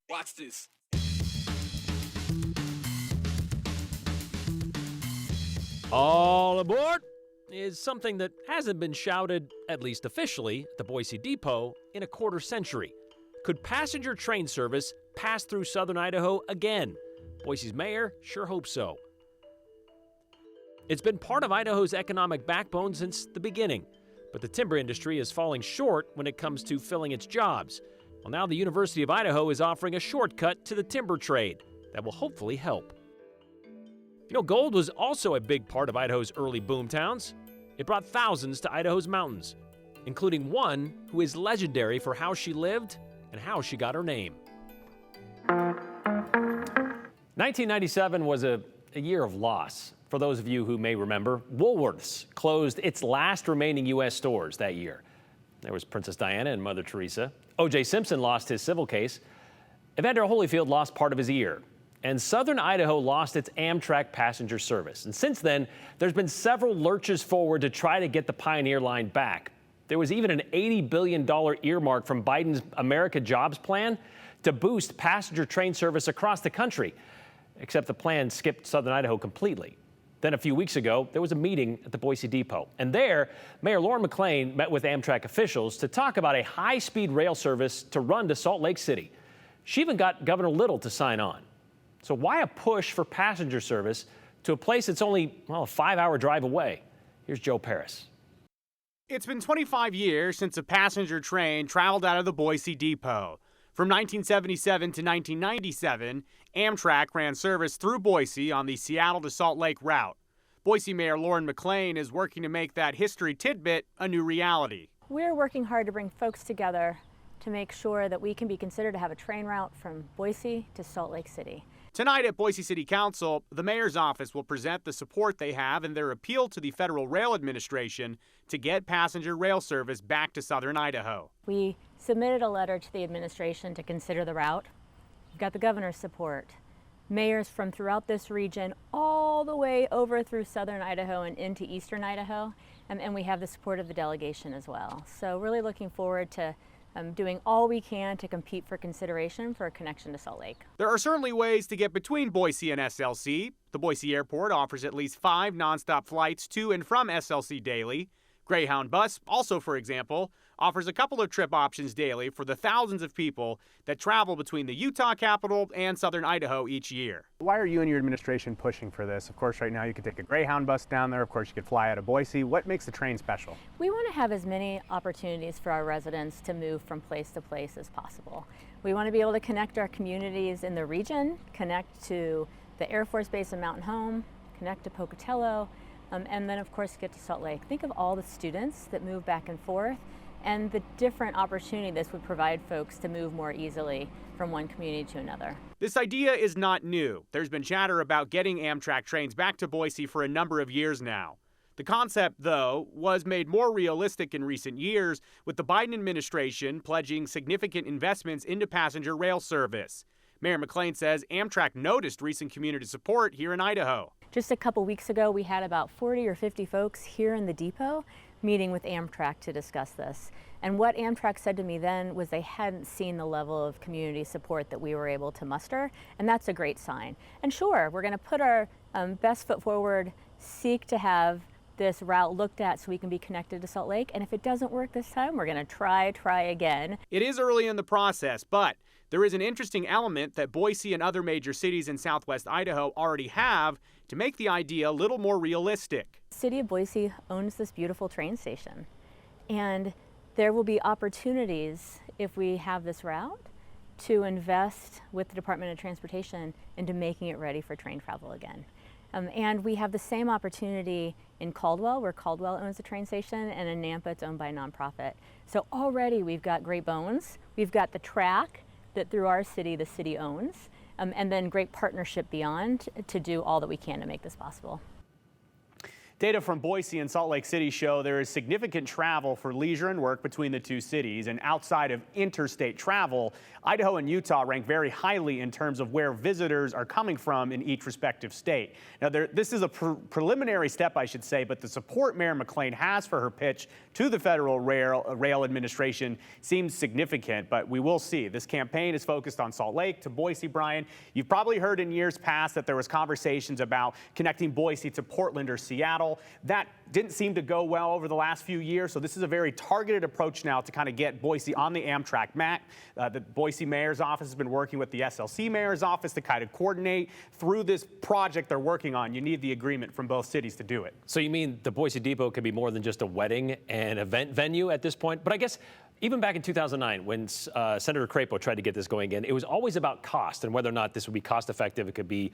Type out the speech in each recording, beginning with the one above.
Watch this. All aboard is something that hasn't been shouted, at least officially, at the Boise Depot in a quarter century. Could passenger train service pass through southern Idaho again? Boise's mayor sure hopes so. It's been part of Idaho's economic backbone since the beginning, but the timber industry is falling short when it comes to filling its jobs. Well, now the University of Idaho is offering a shortcut to the timber trade that will hopefully help. You know, gold was also a big part of Idaho's early boom towns. It brought thousands to Idaho's mountains, including one who is legendary for how she lived and how she got her name. 1997 was a year of loss. For those of you who may remember, Woolworth's closed its last remaining U.S. stores that year. There was Princess Diana and Mother Teresa. O.J. Simpson lost his civil case. Evander Holyfield lost part of his ear. And southern Idaho lost its Amtrak passenger service. And since then, there's been several lurches forward to try to get the Pioneer Line back. There was even an $80 billion earmark from Biden's America Jobs Plan to boost passenger train service across the country, except the plan skipped southern Idaho completely. Then a few weeks ago, there was a meeting at the Boise Depot. And there, Mayor Lauren McLean met with Amtrak officials to talk about a high-speed rail service to run to Salt Lake City. She even got Governor Little to sign on. So why a push for passenger service to a place that's only, a 5-hour drive away? Here's Joe Paris. It's been 25 years since a passenger train traveled out of the Boise Depot. From 1977 to 1997, Amtrak ran service through Boise on the Seattle to Salt Lake route. Boise Mayor Lauren McLean is working to make that history tidbit a new reality. We're working hard to bring folks together to make sure that we can be considered to have a train route from Boise to Salt Lake City. Tonight at Boise City Council, the mayor's office will present the support they have in their appeal to the Federal Rail Administration to get passenger rail service back to southern Idaho. We submitted a letter to the administration to consider the route. We've got the governor's support. Mayors from throughout this region, all the way over through southern Idaho and into eastern Idaho, and we have the support of the delegation as well. So really looking forward to doing all we can to compete for consideration for a connection to Salt Lake. There are certainly ways to get between Boise and SLC. The Boise Airport offers at least 5 nonstop flights to and from SLC daily. Greyhound Bus, also for example, offers a couple of trip options daily for the thousands of people that travel between the Utah capital and southern Idaho each year. Why are you and your administration pushing for this? Of course, right now you could take a Greyhound bus down there. Of course, you could fly out of Boise. What makes the train special? We want to have as many opportunities for our residents to move from place to place as possible. We want to be able to connect our communities in the region, connect to the Air Force Base in Mountain Home, connect to Pocatello, and then of course get to Salt Lake. Think of all the students that move back and forth and the different opportunity this would provide folks to move more easily from one community to another. This idea is not new. There's been chatter about getting Amtrak trains back to Boise for a number of years now. The concept, though, was made more realistic in recent years with the Biden administration pledging significant investments into passenger rail service. Mayor McLean says Amtrak noticed recent community support here in Idaho. Just a couple weeks ago, we had about 40 or 50 folks here in the depot meeting with Amtrak to discuss this. And what Amtrak said to me then was they hadn't seen the level of community support that we were able to muster, and that's a great sign. And sure, we're going to put our best foot forward, seek to have this route looked at so we can be connected to Salt Lake, and if it doesn't work this time, we're going to try again. It is early in the process, but there is an interesting element that Boise and other major cities in southwest Idaho already have to make the idea a little more realistic. The city of Boise owns this beautiful train station, and there will be opportunities if we have this route to invest with the Department of Transportation into making it ready for train travel again. And we have the same opportunity in Caldwell, where Caldwell owns the train station, and in Nampa, it's owned by a nonprofit. So already we've got great bones. We've got the track that through our city, the city owns, and then great partnership beyond to do all that we can to make this possible. Data from Boise and Salt Lake City show there is significant travel for leisure and work between the two cities, and outside of interstate travel, Idaho and Utah rank very highly in terms of where visitors are coming from in each respective state. Now, this is a preliminary step, I should say, but the support Mayor McLean has for her pitch to the Federal Rail Administration seems significant, but we will see. This campaign is focused on Salt Lake to Boise, Brian. You've probably heard in years past that there was conversations about connecting Boise to Portland or Seattle. That didn't seem to go well over the last few years, so this is a very targeted approach now to kind of get Boise on the Amtrak map. The Boise Mayor's Office has been working with the SLC Mayor's Office to kind of coordinate through this project they're working on. You need the agreement from both cities to do it. So you mean the Boise Depot could be more than just a wedding and event venue at this point? But I guess even back in 2009, when Senator Crapo tried to get this going again, it was always about cost and whether or not this would be cost effective. It could be,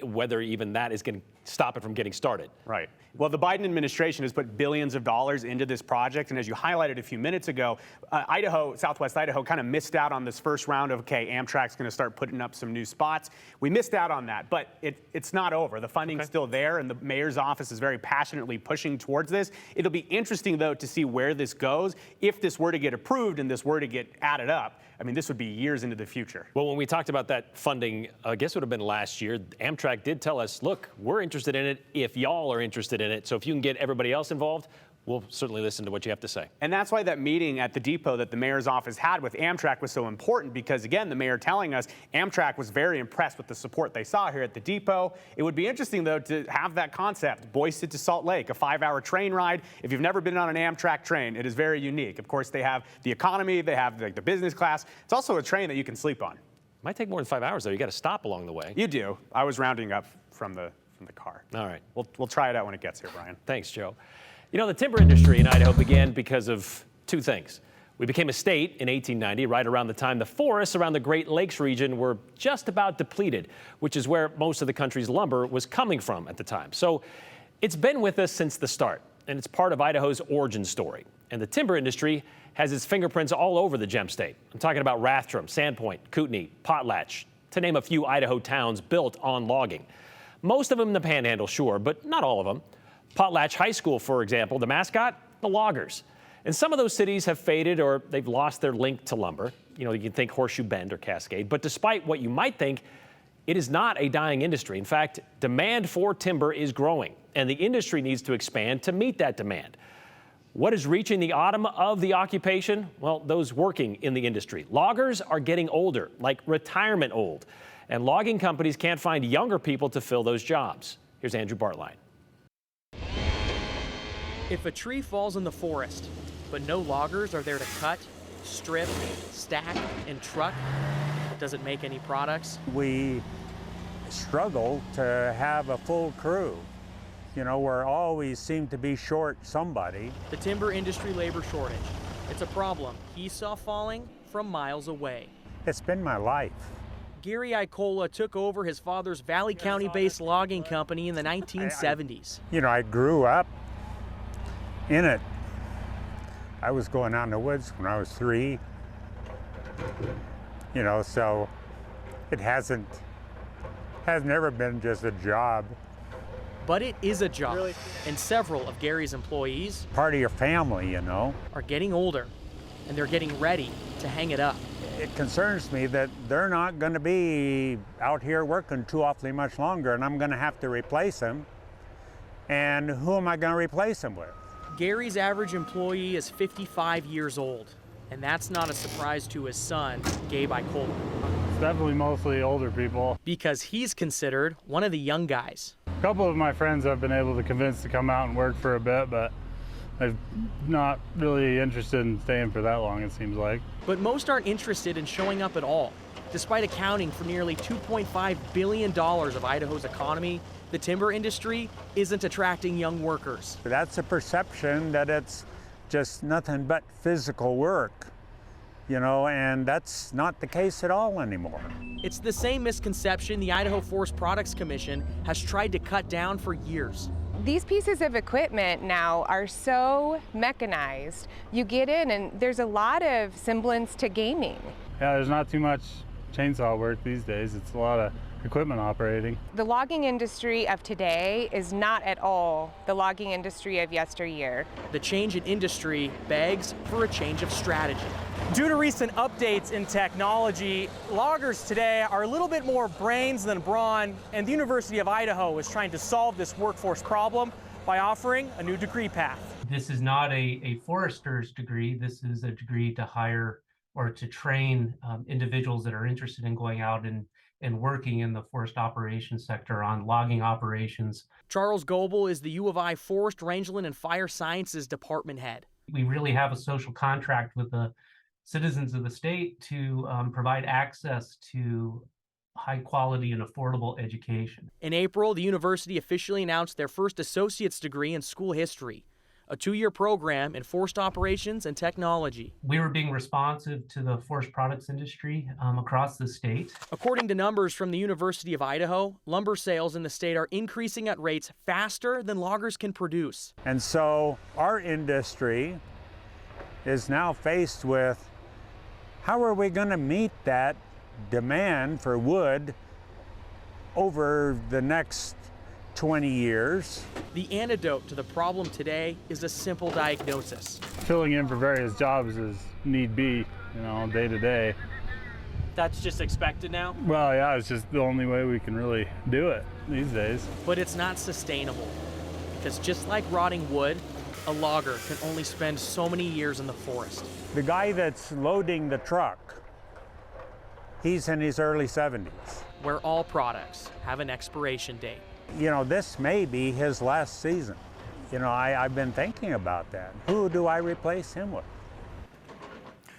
whether even that is going to stop it from getting started. Right. Well, the Biden administration has put billions of dollars into this project. And as you highlighted a few minutes ago, Southwest Idaho kind of missed out on this first round of, okay, Amtrak's going to start putting up some new spots. We missed out on that, but it's not over. The funding's still there, and the mayor's office is very passionately pushing towards this. It'll be interesting, though, to see where this goes. If this were to get approved and this were to get added up, I mean, this would be years into the future. Well, when we talked about that funding, I guess it would have been last year, Amtrak did tell us, look, we're interested in it if y'all are interested in it. So if you can get everybody else involved, we'll certainly listen to what you have to say. And that's why that meeting at the depot that the mayor's office had with Amtrak was so important, because, again, the mayor telling us Amtrak was very impressed with the support they saw here at the depot. It would be interesting, though, to have that concept, Boise to Salt Lake, a 5-hour train ride. If you've never been on an Amtrak train, it is very unique. Of course, they have the economy, they have the business class. It's also a train that you can sleep on. Might take more than 5 hours, though. You got to stop along the way. You do. I was rounding up from the car. All right. We'll try it out when it gets here, Brian. Thanks, Joe. The timber industry in Idaho began because of two things. We became a state in 1890, right around the time the forests around the Great Lakes region were just about depleted, which is where most of the country's lumber was coming from at the time. So it's been with us since the start, and it's part of Idaho's origin story. And the timber industry has its fingerprints all over the gem state. I'm talking about Rathdrum, Sandpoint, Kootenai, Potlatch, to name a few Idaho towns built on logging. Most of them in the Panhandle, sure, but not all of them. Potlatch High School, for example, the mascot, the loggers. And some of those cities have faded or they've lost their link to lumber. You can think Horseshoe Bend or Cascade. But despite what you might think, it is not a dying industry. In fact, demand for timber is growing, and the industry needs to expand to meet that demand. What is reaching the autumn of the occupation? Well, those working in the industry. Loggers are getting older, like retirement old, and logging companies can't find younger people to fill those jobs. Here's Andrew Bartline. If a tree falls in the forest, but no loggers are there to cut, strip, stack, and truck, does it make any products? We struggle to have a full crew. We're always seem to be short somebody. The timber industry labor shortage. It's a problem he saw falling from miles away. It's been my life. Gary Icola took over his father's Valley County-based logging company in the 1970s. I grew up in it. I was going out in the woods when I was 3. So it has never been just a job. But it is a job, really? And several of Gary's employees, part of your family, are getting older, and they're getting ready to hang it up. It concerns me that they're not going to be out here working too awfully much longer, and I'm going to have to replace them. And who am I going to replace them with? Gary's average employee is 55 years old, and that's not a surprise to his son, Gabe Icola. It's definitely mostly older people. Because he's considered one of the young guys. A couple of my friends I've been able to convince to come out and work for a bit, but I'm not really interested in staying for that long, it seems like. But most aren't interested in showing up at all. Despite accounting for nearly $2.5 billion of Idaho's economy, the timber industry isn't attracting young workers. That's a perception that it's just nothing but physical work, and that's not the case at all anymore. It's the same misconception the Idaho Forest Products Commission has tried to cut down for years. These pieces of equipment now are so mechanized. You get in and there's a lot of semblance to gaming. Yeah, there's not too much chainsaw work these days. It's a lot of equipment operating. The logging industry of today is not at all the logging industry of yesteryear. The change in industry begs for a change of strategy. Due to recent updates in technology, loggers today are a little bit more brains than brawn, and the University of Idaho is trying to solve this workforce problem by offering a new degree path. This is not a forester's degree. This is a degree to hire or to train individuals that are interested in going out and working in the forest operations sector on logging operations. Charles Goebel is the U of I Forest, Rangeland, and Fire Sciences Department head. We really have a social contract with the citizens of the state to provide access to high quality and affordable education. In April, the university officially announced their first associate's degree in school history, a 2-year program in forest operations and technology. We were being responsive to the forest products industry across the state. According to numbers from the University of Idaho, lumber sales in the state are increasing at rates faster than loggers can produce. And so our industry is now faced with, how are we going to meet that demand for wood over the next 20 years? The antidote to the problem today is a simple diagnosis. Filling in for various jobs as need be, day to day. That's just expected now? Well, yeah, it's just the only way we can really do it these days. But it's not sustainable, because just like rotting wood, a logger can only spend so many years in the forest. The guy that's loading the truck, he's in his early 70s. Where all products have an expiration date. This may be his last season. I've been thinking about that. Who do I replace him with?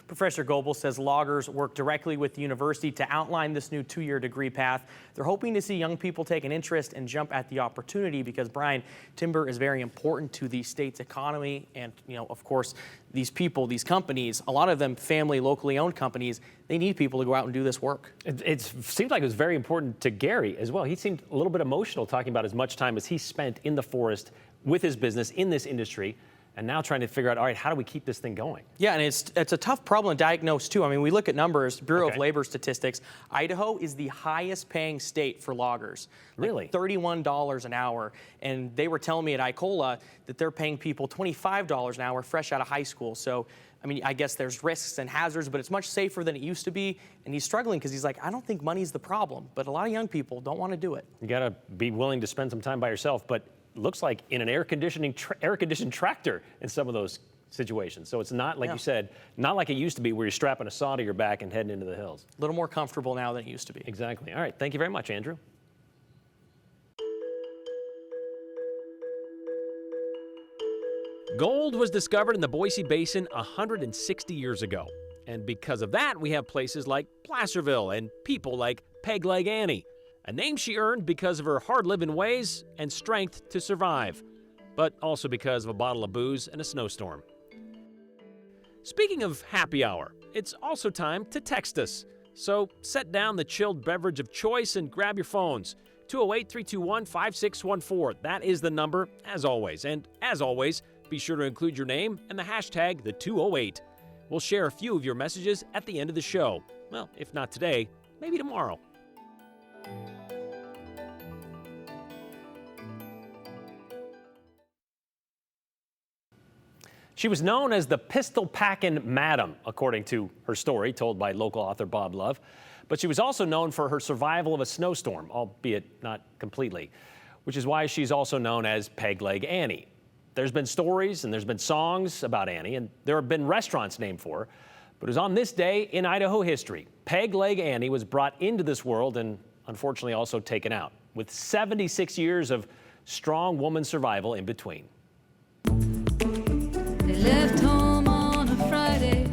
Professor Goebel says loggers work directly with the university to outline this new 2-year degree path. They're hoping to see young people take an interest and jump at the opportunity because, Brian, timber is very important to the state's economy. And, of course, these people, these companies, a lot of them family, locally owned companies, they need people to go out and do this work. It seemed like it was very important to Gary as well. He seemed a little bit emotional talking about as much time as he spent in the forest with his business in this industry. And now trying to figure out, all right, how do we keep this thing going? Yeah, and it's a tough problem to diagnose, too. I mean, we look at numbers, Bureau of Labor Statistics. Idaho is the highest paying state for loggers. Really? $31 an hour. And they were telling me at ICOLA that they're paying people $25 an hour fresh out of high school. So, I mean, I guess there's risks and hazards, but it's much safer than it used to be. And he's struggling because he's like, I don't think money's the problem. But a lot of young people don't want to do it. You got to be willing to spend some time by yourself. But looks like in an air-conditioned tractor in some of those situations. So it's not, like you said, not like it used to be where you're strapping a saw to your back and heading into the hills. A little more comfortable now than it used to be. Exactly. All right. Thank you very much, Andrew. Gold was discovered in the Boise Basin 160 years ago. And because of that, we have places like Placerville and people like Peg Leg Annie, a name she earned because of her hard-living ways and strength to survive, but also because of a bottle of booze and a snowstorm. Speaking of happy hour, it's also time to text us. So set down the chilled beverage of choice and grab your phones. 208-321-5614. That is the number, as always. And as always, be sure to include your name and the hashtag #the208. We'll share a few of your messages at the end of the show. Well, if not today, maybe tomorrow. She was known as the pistol-packing madam, according to her story told by local author Bob Love. But she was also known for her survival of a snowstorm, albeit not completely, which is why she's also known as Peg Leg Annie. There's been stories and there's been songs about Annie, and there have been restaurants named for her. But it was on this day in Idaho history, Peg Leg Annie was brought into this world and unfortunately also taken out, with 76 years of strong woman survival in between. They left home on a Friday,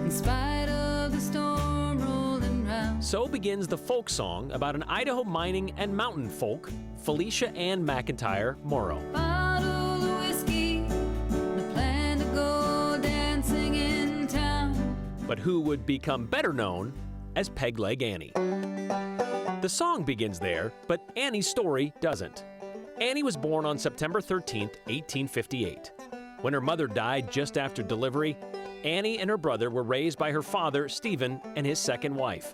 in spite of the storm rolling round. So begins the folk song about an Idaho mining and mountain folk, Felicia Ann McIntyre Morrow. Bottle of whiskey, the plan to go dancing in town. But who would become better known as Peg Leg Annie. The song begins there, but Annie's story doesn't. Annie was born on September 13, 1858. When her mother died just after delivery, Annie and her brother were raised by her father, Stephen, and his second wife.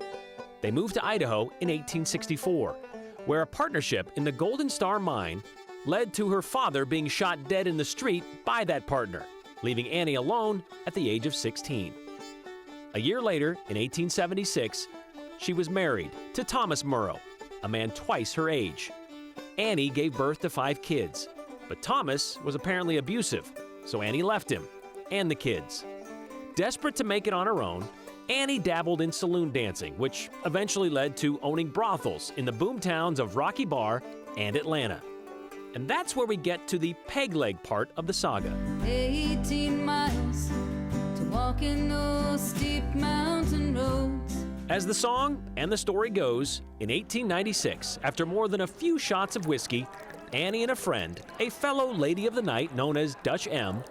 They moved to Idaho in 1864, where a partnership in the Golden Star mine led to her father being shot dead in the street by that partner, leaving Annie alone at the age of 16. A year later, in 1876, she was married to Thomas Murrow, a man twice her age. Annie gave birth to 5 kids, but Thomas was apparently abusive, so Annie left him and the kids. Desperate to make it on her own, Annie dabbled in saloon dancing, which eventually led to owning brothels in the boom towns of Rocky Bar and Atlanta. And that's where we get to the peg leg part of the saga. 18 miles to walk in those steep mountain roads. As the song and the story goes, in 1896, after more than a few shots of whiskey, Annie and a friend, a fellow lady of the night known as Dutch M,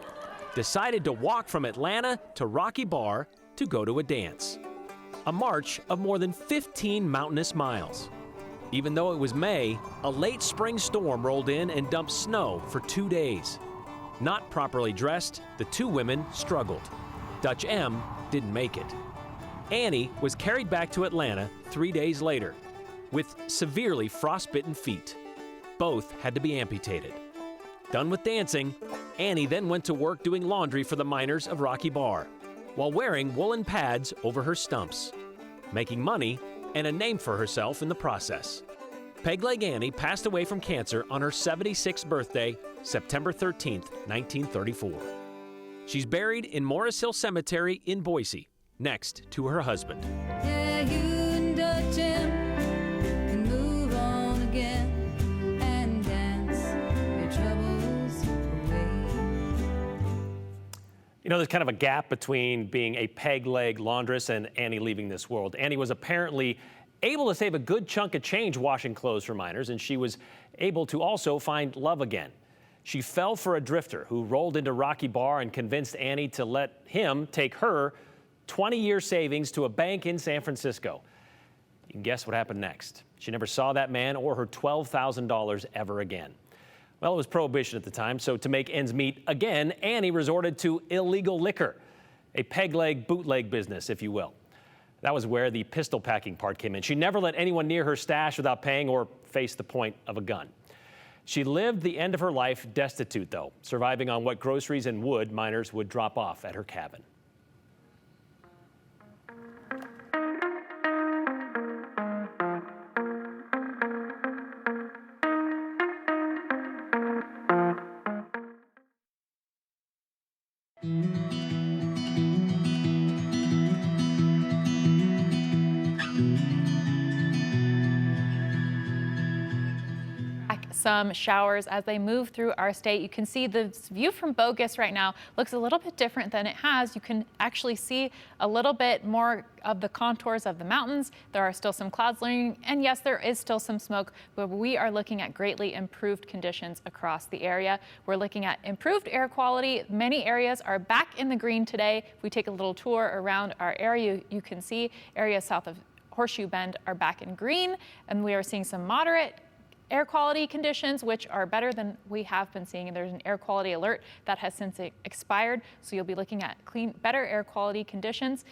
decided to walk from Atlanta to Rocky Bar to go to a dance. A march of more than 15 mountainous miles. Even though it was May, a late spring storm rolled in and dumped snow for 2 days. Not properly dressed, the 2 women struggled. Dutch M didn't make it. Annie was carried back to Atlanta 3 days later with severely frostbitten feet. Both had to be amputated. Done with dancing, Annie then went to work doing laundry for the miners of Rocky Bar, while wearing woolen pads over her stumps, making money and a name for herself in the process. Pegleg Annie passed away from cancer on her 76th birthday, September 13th, 1934. She's buried in Morris Hill Cemetery in Boise, next to her husband. Yeah, you and Dutch M can move on again and dance your troubles away. You know, there's kind of a gap between being a peg leg laundress and Annie leaving this world. Annie was apparently able to save a good chunk of change washing clothes for miners, and she was able to also find love again. She fell for a drifter who rolled into Rocky Bar and convinced Annie to let him take her 20-year savings to a bank in San Francisco. You can guess what happened next. She never saw that man or her $12,000 ever again. Well, it was prohibition at the time, so to make ends meet again, Annie resorted to illegal liquor, a peg-leg, bootleg business, if you will. That was where the pistol packing part came in. She never let anyone near her stash without paying or face the point of a gun. She lived the end of her life destitute, though, surviving on what groceries and wood miners would drop off at her cabin. Some showers as they move through our state. You can see the view from Bogus right now looks a little bit different than it has. You can actually see a little bit more of the contours of the mountains. There are still some clouds lingering, and yes, there is still some smoke, but we are looking at greatly improved conditions across the area. We're looking at improved air quality. Many areas are back in the green today. If we take a little tour around our area, you can see areas south of Horseshoe Bend are back in green, and we are seeing some moderate air quality conditions, which are better than we have been seeing. And there's an air quality alert that has since expired. So you'll be looking at better air quality conditions,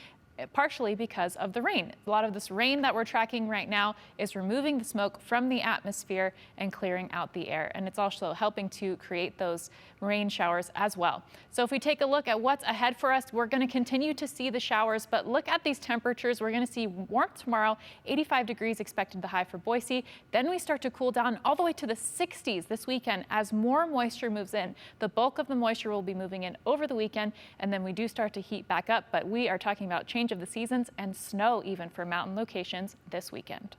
partially because of the rain. A lot of this rain that we're tracking right now is removing the smoke from the atmosphere and clearing out the air. And it's also helping to create those rain showers as well. So if we take a look at what's ahead for us, we're going to continue to see the showers, but look at these temperatures. We're going to see warmth tomorrow, 85 degrees expected the high for Boise. Then we start to cool down all the way to the 60s this weekend as more moisture moves in. The bulk of the moisture will be moving in over the weekend, and then we do start to heat back up, but we are talking about change of the seasons and snow even for mountain locations this weekend.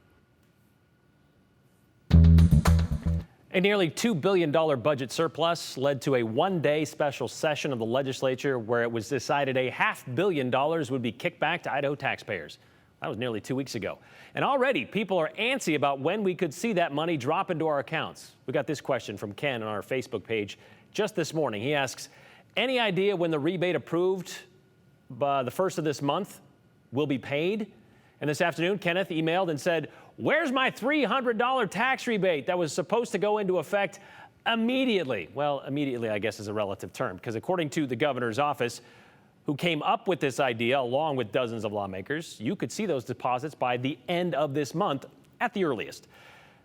A nearly $2 billion budget surplus led to a one-day special session of the legislature where it was decided $500 million would be kicked back to Idaho taxpayers. That was nearly 2 weeks ago. And already people are antsy about when we could see that money drop into our accounts. We got this question from Ken on our Facebook page just this morning. He asks, any idea when the rebate approved by the first of this month will be paid? And this afternoon, Kenneth emailed and said, where's my $300 tax rebate that was supposed to go into effect immediately? Well, immediately, I guess, is a relative term, because according to the governor's office, who came up with this idea along with dozens of lawmakers. You could see those deposits by the end of this month at the earliest.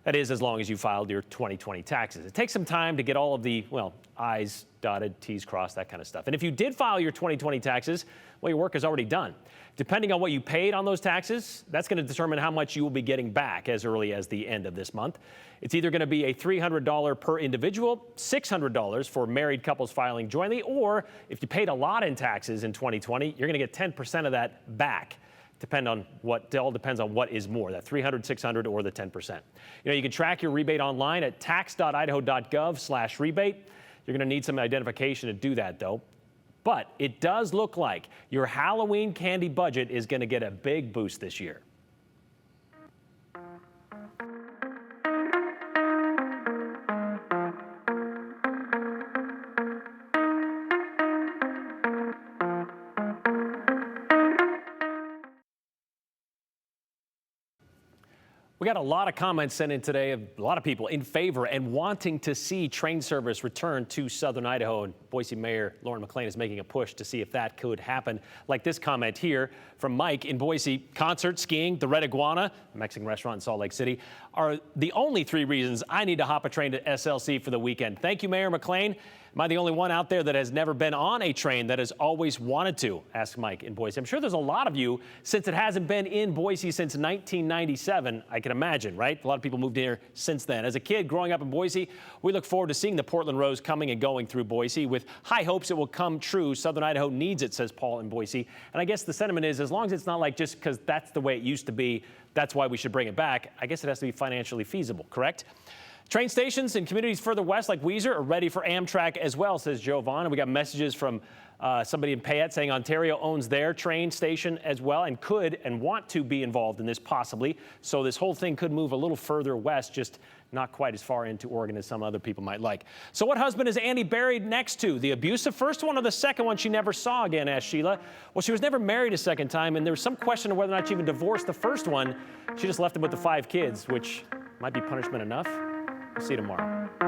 That is, as long as you filed your 2020 taxes. It takes some time to get all of the, well, I's dotted, T's crossed, that kind of stuff. And if you did file your 2020 taxes, well, your work is already done. Depending on what you paid on those taxes, that's going to determine how much you will be getting back as early as the end of this month. It's either going to be a $300 per individual, $600 for married couples filing jointly, or if you paid a lot in taxes in 2020, you're going to get 10% of that back. It all depends on what is more, that $300, $600, or the 10%. You can track your rebate online at tax.idaho.gov/rebate. You're going to need some identification to do that, though. But it does look like your Halloween candy budget is going to get a big boost this year. We got a lot of comments sent in today of a lot of people in favor and wanting to see train service return to southern Idaho. And Boise Mayor Lauren McLean is making a push to see if that could happen. Like this comment here from Mike in Boise: concert, skiing, the Red Iguana, a Mexican restaurant in Salt Lake City, are the only 3 reasons I need to hop a train to SLC for the weekend. Thank you, Mayor McLean. Am I the only one out there that has never been on a train that has always wanted to? Asked Mike in Boise. I'm sure there's a lot of you, since it hasn't been in Boise since 1997, I can imagine, right? A lot of people moved here since then. As a kid growing up in Boise, we look forward to seeing the Portland Rose coming and going through Boise with high hopes it will come true. Southern Idaho needs it, says Paul in Boise. And I guess the sentiment is, as long as it's not like just because that's the way it used to be, that's why we should bring it back. I guess it has to be financially feasible, correct? Train stations in communities further west like Weiser are ready for Amtrak as well, says Joe Vaughn. And we got messages from somebody in Payette saying Ontario owns their train station as well and could and want to be involved in this possibly. So this whole thing could move a little further west, just not quite as far into Oregon as some other people might like. So what husband is Andy buried next to? The abusive first one or the second one she never saw again, asked Sheila. Well, she was never married a second time, and there was some question of whether or not she even divorced the first one. She just left him with the 5 kids, which might be punishment enough. We'll see you tomorrow.